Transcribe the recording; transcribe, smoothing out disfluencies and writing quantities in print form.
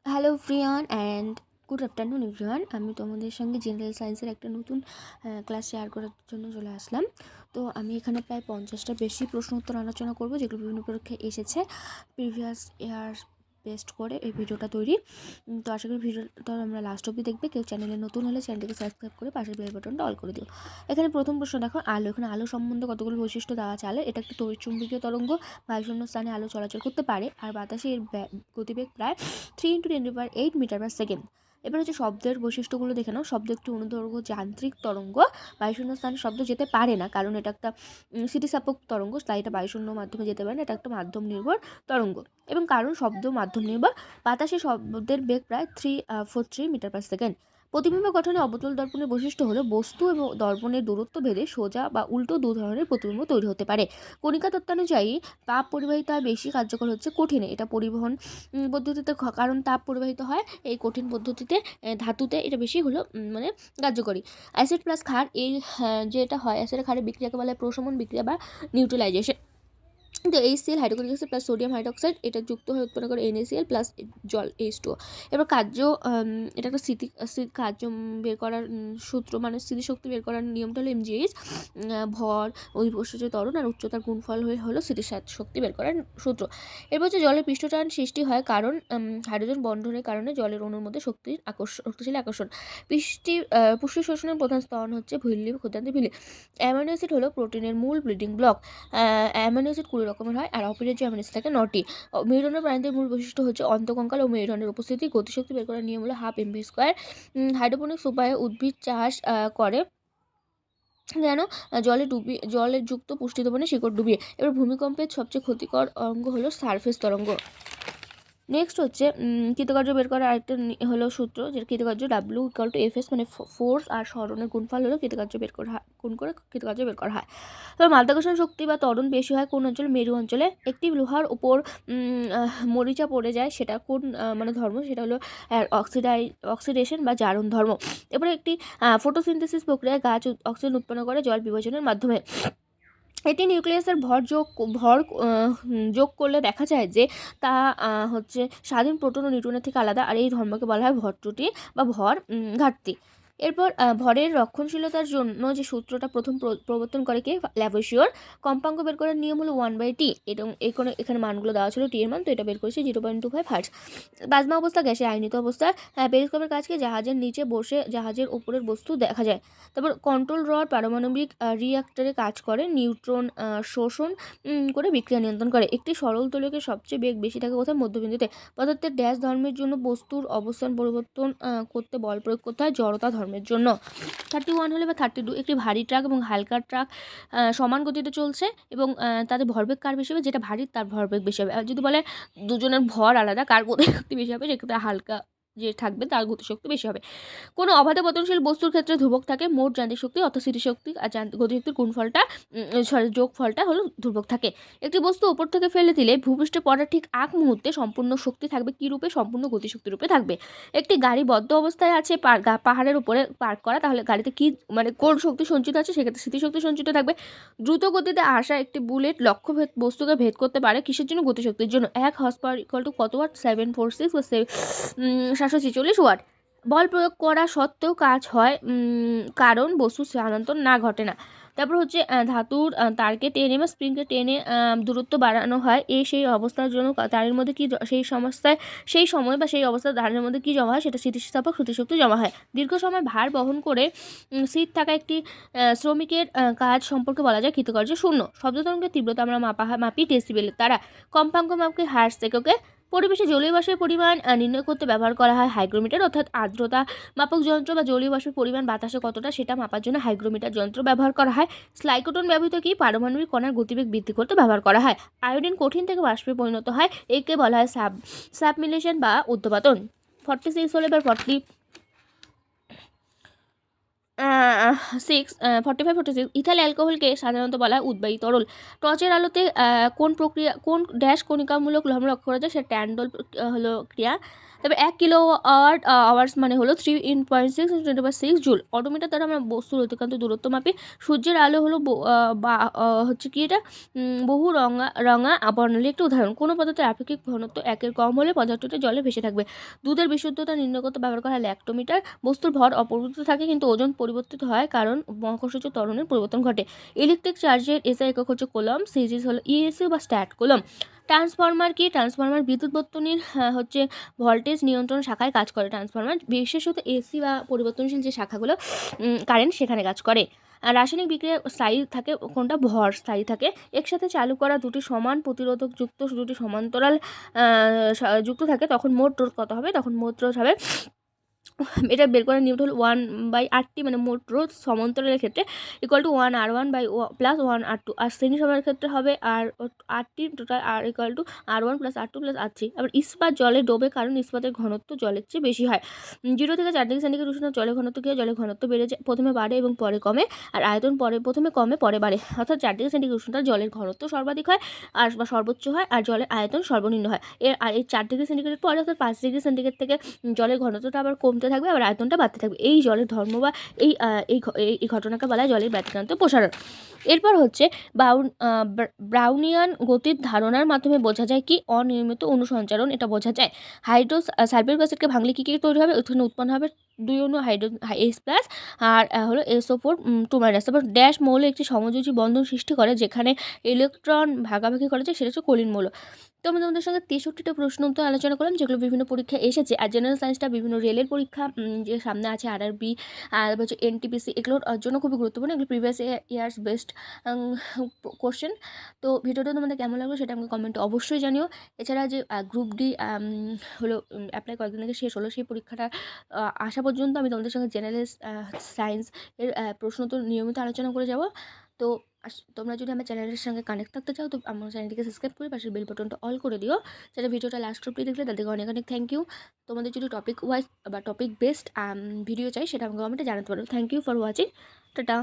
Hello everyone and good afternoon everyone. আমি তোমাদের সঙ্গে জেনারেল সায়েন্সের একটা নতুন ক্লাস শেয়ার করার জন্য চলে আসলাম। তো আমি এখানে প্রায় 50টা বেশি প্রশ্ন উত্তর আলোচনা করব, যেগুলো বিভিন্ন পরীক্ষায় এসেছে প্রিভিয়াস ইয়ার বেস্ট করে এই ভিডিওটা তৈরি। তো আশা করি ভিডিওটা আমরা লাস্ট অবধি দেখবে। কেউ চ্যানেলে নতুন হলে চ্যানেলটিকে সাবস্ক্রাইব করে পাশের বেল বাটনটা অল করে দিও। এখানে প্রথম প্রশ্ন দেখো, আলো। এখানে আলো সম্বন্ধে কতগুলো বৈশিষ্ট্য দেওয়া আছে। আলো এটা একটা তড়িৎচুম্বকীয় তরঙ্গ, বায়ুশূন্য স্থানে আলো চলাচল করতে পারে, আর বাতাসে এর গতিবেগ প্রায় 3 × 10⁸ মিটার পার সেকেন্ড। এবার হচ্ছে শব্দের বৈশিষ্ট্যগুলো দেখে নাও। শব্দ একটি অনুদৈর্ঘ্য যান্ত্রিক তরঙ্গ, বায়ুশূন্য স্থানে শব্দ যেতে পারে না, কারণ এটা একটা স্থিতিস্থাপক তরঙ্গ, তাই এটা বায়ুশূন্য মাধ্যমে যেতে পারে না। এটা একটা মাধ্যম নির্ভর তরঙ্গ, এবং কারণ শব্দ মাধ্যম নির্ভর। বাতাসে শব্দের বেগ প্রায় 343 মিটার পার সেকেন্ড। প্রতিবিম্ব গঠনে অবতল দর্পণের বৈশিষ্ট্য হলো বস্তু এবং দর্পণের দূরত্ব ভেদে সোজা বা উল্টো দু ধরনের প্রতিবিম্ব তৈরি হতে পারে। কণিকা তত্ত্বানুযায়ী তাপ পরিবাহিতা বেশি কার্যকর হচ্ছে কঠিনে। এটা পরিবহন পদ্ধতিতে, কারণ তাপ পরিবাহিত হয় এই কঠিন পদ্ধতিতে, ধাতুতে এটা বেশি হলো মানে কার্যকরী। অ্যাসিড প্লাস ক্ষার, এই যেটা হয় অ্যাসিড ক্ষারের বিক্রিয়াকে বলা হয় প্রশমন বিক্রিয়া বা নিউট্রালাইজেশন। তো HCl hydrochloric acid plus sodium hydroxide এটা যুক্ত হয়ে উৎপন্ন করে NaCl প্লাস জল H2O। এবার কার্য, এটা একটা কার্য বের করার সূত্র, মানে স্থিতিশক্তি বের করার নিয়মটা হলো mgh। ভর, অভিপোষ্য ত্বরণ আর উচ্চতার গুণফল হলো স্থিতিশক্তি বের করার সূত্র। এরপর হচ্ছে জলের পৃষ্ঠটান সৃষ্টি হয় কারণ হাইড্রোজেন বন্ধনের কারণে জলের অণুর মধ্যে শক্তিশালী আকর্ষণ। পুষ্টি শোষণের প্রধান স্তর হচ্ছে ভিল্লি ক্ষুদ্রান্তে ভিল্লি। অ্যামাইনো অ্যাসিড হলো প্রোটিনের মূল বিল্ডিং ব্লক। অ্যামাইনো অ্যাসিড 20 রকমের হয়, আর অপরিহার্য অ্যামাইনো অ্যাসিড থাকে 9টি। মেরুদণ্ডের প্রাণীদের মূল বৈশিষ্ট্য হচ্ছে অন্তঃকঙ্কাল ও মেরুদণ্ডের উপস্থিতি। গতিশক্তি বের করার নিয়ম হলো 1/2 mv²। হাইড্রোপনিক্স উপায়ে উদ্ভিদ চাষ করে যেন জলে যুক্ত পুষ্টি দ্রবণে শিকড় ডুবিয়ে। এবার ভূমিকম্পের সবচেয়ে ক্ষতিকর অঙ্গ হলো সারফেস তরঙ্গ। নেক্সট হচ্ছে কৃতকার্য বের করার আরেকটা হলো সূত্র, যে কৃতকার্য W = Fs, মানে ফোর্স আর সরণের গুণফল হলো কৃতকার্য বের করা হয়, গুণ করে কৃতকার্য বের করা হয়। তবে মাধ্যাকর্ষণ শক্তি বা ত্বরণ বেশি হয় কোন অঞ্চলে? মেরু অঞ্চলে। একটি লোহার উপর মরিচা পড়ে যায়, সেটা কোন মানে ধর্ম? সেটা হলো অক্সিডেশন বা জারণ ধর্ম। এবারে একটি ফটোসিনথেসিস প্রক্রিয়ায় গাছ অক্সিজেন উৎপন্ন করে জল বিভাজনের মাধ্যমে। এটি নিউক্লিয়াসের ভর যোগ করলে দেখা যায় যে তা হচ্ছে স্বাধীন প্রোটন ও নিউট্রনের থেকে আলাদা, আর এই ধর্মকে বলা হয় ভর ত্রুটি বা ভর ঘাটতি। এরপর ভরের রক্ষণশীলতার জন্য যে সূত্রটা প্রথম প্রবর্তন করে কে? ল্যাভোসিওর। কম্পাঙ্ক বের করার নিয়ম হলো 1/t, এবং এখানে মানগুলো দেওয়া ছিল টি এর মান, তো এটা বের করেছে 0.25 হার্টজ। প্লাজমা অবস্থা, গ্যাসের আয়নিত অবস্থা। পেরিস্কোপের কাজকে জাহাজের নিচে বসে জাহাজের উপরের বস্তু দেখা যায়। তারপর কন্ট্রোল রড পারমাণবিক রিঅ্যাক্টরে কাজ করে, নিউট্রন শোষণ করে বিক্রিয়া নিয়ন্ত্রণ করে। একটি সরল দোলকের সবচেয়ে বেগ বেশি থাকে কোথায়? মধ্যবিন্দুতে। পদার্থের ড্যাশ ধর্মের জন্য বস্তুর অবস্থান পরিবর্তন করতে বল প্রয়োগ করতে হয়? জড়তা ধর্মের জন্য। 31 হলে বা 32, একটি ভারী ট্রাক এবং হালকা ট্রাক সমান গতিতে চলছে, এবং তাদের ভরবেগ কার বেশি হবে? যেটা ভারী তার ভরবেগ বেশি হবে। আর যদি বলে দুজনের ভর আলাদা, কার গতিশক্তি বেশি হবে, সেক্ষেত্রে হালকা যে থাকবে তার গতিশক্তি বেশি হবে। কোনো অবাধে পতনশীল বস্তুর ক্ষেত্রে ধ্রুবক থাকে। মোট যান্ত্রিক শক্তি অর্থাৎ স্থিতিশক্তি আর গতিশক্তির গুণফলটা যোগফলটা হলো ধ্রুবক থাকে। একটি বস্তু উপর থেকে ফেলে দিলে ভূপৃষ্ঠে পড়ার ঠিক আগ মুহূর্তে সম্পূর্ণ শক্তি থাকবে কি রূপে? সম্পূর্ণ গতিশক্তি রূপে থাকবে। একটি গাড়ি বদ্ধ অবস্থায় আছে পাহাড়ের উপরে পার্ক করা, তাহলে গাড়িতে কি মানে কোন শক্তি সঞ্চিত আছে? সেক্ষেত্রে স্মৃতিশক্তি সঞ্চিত থাকবে। দ্রুত গতিতে আসা একটি বুলেট লক্ষ্যভেদ বস্তুকে ভেদ করতে পারে কিসের জন্য? গতিশক্তির জন্য। 1 হর্স পাওয়ার = কত ওয়াট? 746 বা 746 ওয়াট। বল প্রয়োগ করা সত্ত্বেও কাজ হয় কারণ বস্তু স্থানান্তর না ঘটে না। তারপর হচ্ছে ধাতুর তারকে টেনে বা স্প্রিংকে টেনে দূরত্ব বাড়ানো হয়, সেই অবস্থার জন্য তারের মধ্যে কি সেই সময় বা সেই অবস্থায় তারের মধ্যে কি জমা হয়? সেটা স্থিতিস্থাপক শক্তি জমা হয়। দীর্ঘ সময় ভার বহন করে স্থির থাকা একটি শ্রমিকের কাজ সম্পর্কে বলা যায় কৃতকার্য শূন্য। শব্দ তরঙ্গের তীব্রতা আমরা মাপি ডেসিবেলের দ্বারা। কম্পাঙ্ক মাপকে হার্টজ এককে। পরিবেশে জলীয় বাষ্পের পরিমাণ নির্ণয় করতে ব্যবহার করা হয় হাইগ্রোমিটার, অর্থাৎ আর্দ্রতা মাপক যন্ত্র, বা জলীয় বাষ্পের পরিমাণ বাতাসে কতটা সেটা মাপার জন্য হাইগ্রোমিটার যন্ত্র ব্যবহার করা হয়। স্লাইকোটন ব্যবহৃত কি? পারমাণবিক কণার গতিবেগ বৃদ্ধি করতে ব্যবহার করা হয়। আয়োডিন কঠিন থেকে বাষ্পে পরিণত হয়, একে বলা হয় সাবমিলেশন বা উদ্যোপাতন। 46 হলে এবার সিক্স 45-46 ইথাইল অ্যালকোহলকে সাধারণত বলা হয় উদ্বায়ী তরল। টর্চের আলোতে কোন ড্যাশ কণিকামূলক লবণ লক্ষ্য করা যায়, সেটা ট্যান্ডল হলো ক্রিয়া। তবে 1 কিলোওয়াট আওয়ার্স মানে হলো 3.6 × 10⁻⁶ জুল। অটোমিটার দ্বারা আমরা বস্তুর অতিক্রান্ত দূরত্ব মাপি। সূর্যের আলো হলো হচ্ছে কি এটা বহু রঙা রঙা বর্ণালী একটি উদাহরণ। কোনো পদার্থের আপেক্ষিক ঘনত্ব 1-এর কম হলে পদার্থটি জলে ভেসে থাকবে। দুধের বিশুদ্ধতা নির্ণয় করতে ব্যবহার করা হয় ল্যাক্টোমিটার। বস্তুর ভর অপরিবর্তিত থাকে কিন্তু ওজন পরিবর্তিত হয় কারণ মহাকর্ষজ ত্বরণের পরিবর্তন ঘটে। ইলেকট্রিক চার্জের এসআই একক হচ্ছে কুলম্ব, সিজিস হলো ইএসইউ বা স্ট্যাট কুলম্ব। ট্রান্সফরমার কি? ট্রান্সফরমার বিদ্যুৎ বর্তনীর হচ্ছে ভোল্টেজ নিয়ন্ত্রণ শাখায় কাজ করে। ট্রান্সফরমার বিশেষত এসি বা পরিবর্তনশীল যে শাখাগুলো কারেন্ট সেখানে কাজ করে। আর রাসায়নিক বিক্রিয়া স্থায়ী থাকে কোনটা? ভর স্থায়ী থাকে। একসাথে চালু করা দুটি সমান প্রতিরোধক যুক্ত দুটি সমান্তরাল যুক্ত থাকে তখন মোট রোধ কত হবে? তখন মোট রোধ হবে, এটা বের করার নিয়মটা হলো 1/RT, মানে মোট রোধ সমান্তরালের ক্ষেত্রে = 1R1/+1R2। আর শ্রেণী সবার ক্ষেত্রে হবে RT total R=R1 + R2 + R3। আবার ইস্পাত জলে ডোবে কারণ ইস্পাতের ঘনত্ব জলের চেয়ে বেশি হয়। 0 থেকে 4 ডিগ্রি সেন্টিগ্রেড উষ্ণতা জলের ঘনত্ব কি হয়? জলের ঘনত্ব বেড়ে যায়, প্রথমে বাড়ে এবং পরে কমে। আর আয়তন প্রথমে কমে পরে বাড়ে। অর্থাৎ 4 ডিগ্রি সেন্টিগ্রেড উষ্ণতা জলের ঘনত্ব সর্বাধিক হয় বা সর্বোচ্চ হয়, আর জলের আয়তন সর্বনিম্ন হয়। এই 4 ডিগ্রি সেন্টিগ্রেড পরে অর্থাৎ 5 ডিগ্রি সেন্টিগ্রেড থেকে জলের ঘনত্বটা আবার কমতে থাকবে, আবার আয়তনটা বাড়তে থাকবে। এই জলের ধর্ম বা এই ঘটনাকে বলা হয় জলের ব্যতিক্রান্ত প্রসারণ। এরপর হচ্ছে ব্রাউনিয়ান গতির ধারণার মাধ্যমে বোঝা যায় কি? অনিয়মিত অনুসঞ্চারণ এটা বোঝা যায়। সালফিউরিক অ্যাসিডকে ভাঙলে কী কী তৈরি হবে? এখানে উৎপন্ন হবে 2 অণু H+, আর হলো SO4 2-। তারপর ড্যাশ মৌল একটি সমযোজী বন্ধন সৃষ্টি করে যেখানে ইলেকট্রন ভাগাভাগি করা যায়, সেটা হচ্ছে কলিন মৌল। তো আমি তোমাদের সঙ্গে 63টা প্রশ্ন উত্তর আলোচনা করলাম যেগুলো বিভিন্ন পরীক্ষায় এসেছে। আর জেনারেল সায়েন্সটা বিভিন্ন রেলের পরীক্ষা যে সামনে আছে, RRB আর হচ্ছে NTPC, এগুলোর জন্য খুবই গুরুত্বপূর্ণ। এগুলো প্রিভিয়াস ইয়ার্স বেস্ট কোশ্চেন। তো ভিডিওটা তোমাদের কেমন লাগলো সেটা আমাকে কমেন্টে অবশ্যই জানিও। এছাড়া যে গ্রুপ ডি হলো অ্যাপ্লাই কয়েকদিন আগে শেষ হলো, সেই পরীক্ষাটা আসা পর্যন্ত আমি তোমাদের সঙ্গে জেনারেল সায়েন্স এর প্রশ্ন উত্তর নিয়মিত আলোচনা করে যাব। তো তোমরা যদি আমার চ্যানেলের সঙ্গে কানেক্ট থাকতে চাও তো আমার চ্যানেলটিকে সাবস্ক্রাইব করে পাশের বেল বাটনটা অল করে দিও। যারা ভিডিওটা লাস্ট অব্দি দেখলে তাদেরকে অনেক অনেক থ্যাংক ইউ। তোমাদের যদি টপিক ওয়াইজ বা টপিক বেসড ভিডিও চাই সেটা আমাকে কমেন্টে জানাতে পারো। Thank you for watching. Tata.